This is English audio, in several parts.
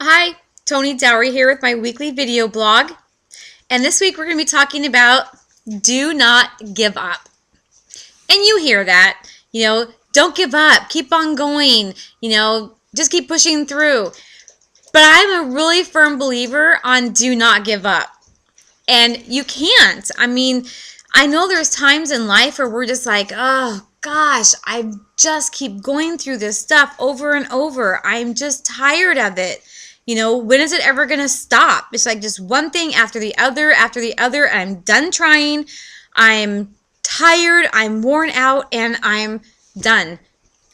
Hi, Toni Dowrey here with my weekly video blog. And this week we're going to be talking about do not give up. And you hear that, don't give up, keep on going, just keep pushing through. But I'm a really firm believer on do not give up. And you can't. I know there's times in life where we're just like, oh gosh, I just keep going through this stuff over and over. I'm just tired of it. When is it ever going to stop? It's like just one thing after the other, and I'm done trying. I'm tired, I'm worn out, and I'm done.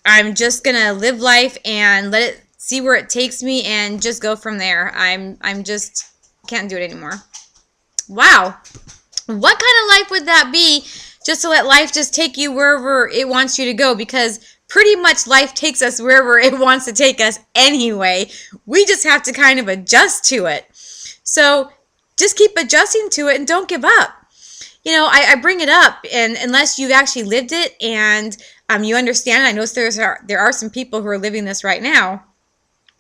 I'm just going to live life and let it see where it takes me and just go from there. I'm just can't do it anymore. Wow. What kind of life would that be, just to let life just take you wherever it wants you to go? Because pretty much life takes us wherever it wants to take us anyway. We just have to kind of adjust to it. So just keep adjusting to it and don't give up. I bring it up, and unless you've actually lived it and you understand, I know there are some people who are living this right now,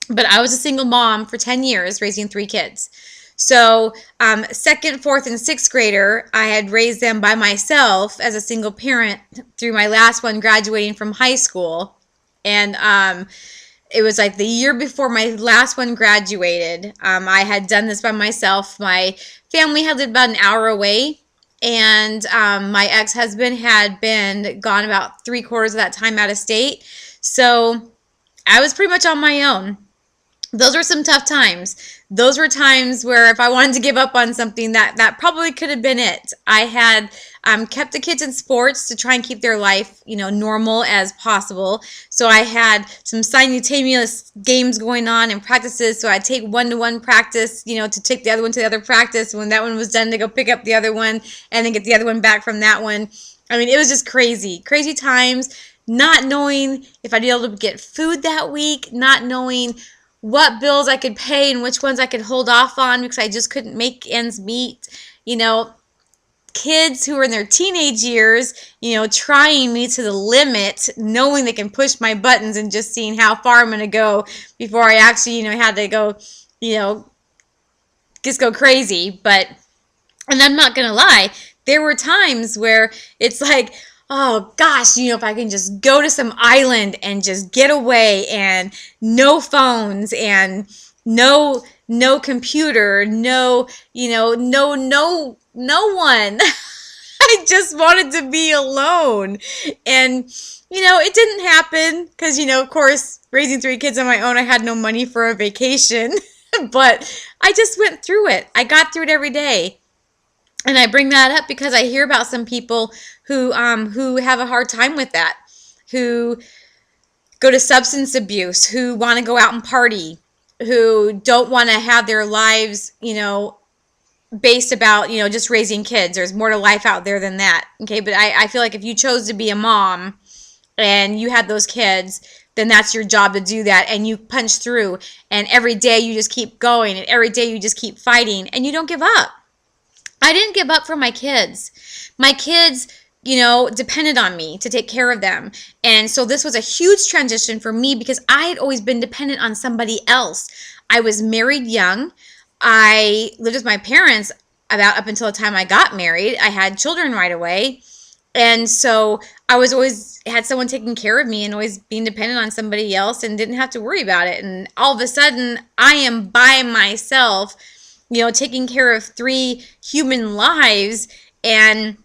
but I was a single mom for 10 years raising 3 kids. So second, fourth, and sixth grader, I had raised them by myself as a single parent through my last one graduating from high school. And it was like the year before my last one graduated. I had done this by myself. My family had lived about an hour away. And my ex-husband had been gone about 3/4 of that time out of state. So I was pretty much on my own. Those were some tough times. Those were times where if I wanted to give up on something, that probably could have been it. I had kept the kids in sports to try and keep their life, normal as possible. So I had some simultaneous games going on and practices. So I'd take one-to-one practice, to take the other one to the other practice. When that one was done, to go pick up the other one and then get the other one back from that one. It was just crazy times, not knowing if I'd be able to get food that week, not knowing what bills I could pay and which ones I could hold off on because I just couldn't make ends meet. Kids who are in their teenage years, trying me to the limit, knowing they can push my buttons and just seeing how far I'm going to go before I actually, had to go, just go crazy. And I'm not going to lie, there were times where it's like, oh gosh, if I can just go to some island and just get away and no phones and no computer, no one. I just wanted to be alone. And, it didn't happen because, of course, raising 3 kids on my own, I had no money for a vacation. But I just went through it. I got through it every day. And I bring that up because I hear about some people who have a hard time with that, who go to substance abuse, who want to go out and party, who don't want to have their lives, based about, just raising kids. There's more to life out there than that. Okay, but I feel like if you chose to be a mom and you had those kids, then that's your job to do that. And you punch through. And every day you just keep going. And every day you just keep fighting. And you don't give up. I didn't give up for my kids. My kids, depended on me to take care of them. And so this was a huge transition for me because I had always been dependent on somebody else. I was married young. I lived with my parents about up until the time I got married. I had children right away. And so I was always had someone taking care of me and always being dependent on somebody else and didn't have to worry about it. And all of a sudden I am by myself, taking care of 3 human lives and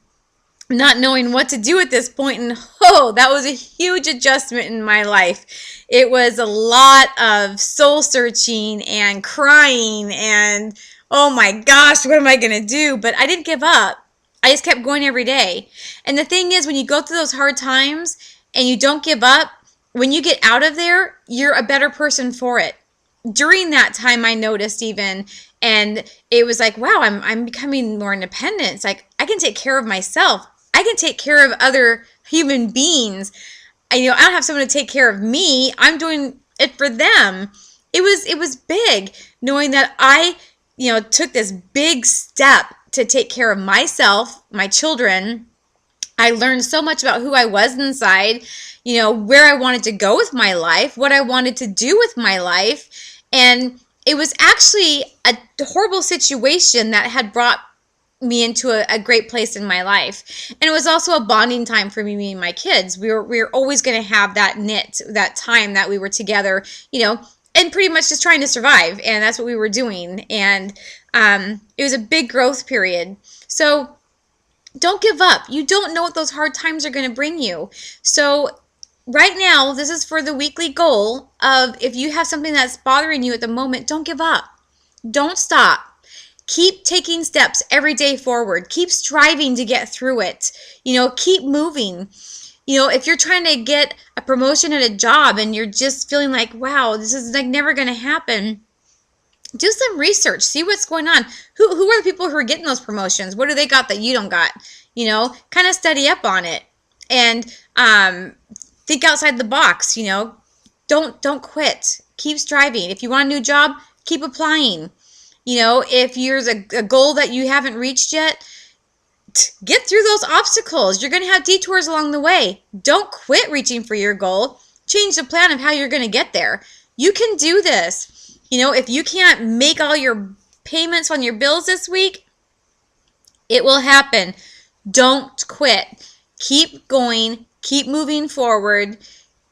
not knowing what to do at this point. And that was a huge adjustment in my life. It was a lot of soul searching and crying and, oh my gosh, what am I going to do? But I didn't give up. I just kept going every day. And the thing is, when you go through those hard times and you don't give up, when you get out of there, you're a better person for it. During that time, I noticed even, and it was like, wow, I'm becoming more independent. It's like, I can take care of myself. I can take care of other human beings. I don't have someone to take care of me. I'm doing it for them. It was big knowing that I, took this big step to take care of myself, my children. I learned so much about who I was inside, where I wanted to go with my life, what I wanted to do with my life. And it was actually a horrible situation that had brought me into a great place in my life. And it was also a bonding time for me and my kids. We were always going to have that time that we were together, and pretty much just trying to survive. And that's what we were doing. And it was a big growth period. So don't give up. You don't know what those hard times are going to bring you. So right now, this is for the weekly goal of, if you have something that's bothering you at the moment, don't give up. Don't stop. Keep taking steps every day forward. Keep striving to get through it. Keep moving. If you're trying to get a promotion at a job and you're just feeling like, wow, this is like never going to happen, do some research. See what's going on. Who are the people who are getting those promotions? What do they got that you don't got? Kind of study up on it and think outside the box. Don't quit. Keep striving. If you want a new job, keep applying. If there's a goal that you haven't reached yet, get through those obstacles. You're going to have detours along the way. Don't quit reaching for your goal. Change the plan of how you're going to get there. You can do this. If you can't make all your payments on your bills this week, it will happen. Don't quit. Keep going. Keep moving forward.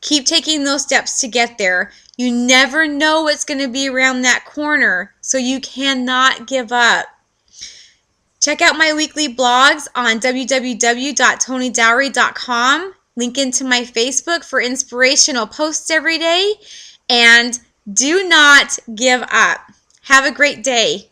Keep taking those steps to get there. You never know what's going to be around that corner, so you cannot give up. Check out my weekly blogs on www.tonidowrey.com. Link into my Facebook for inspirational posts every day. And do not give up. Have a great day.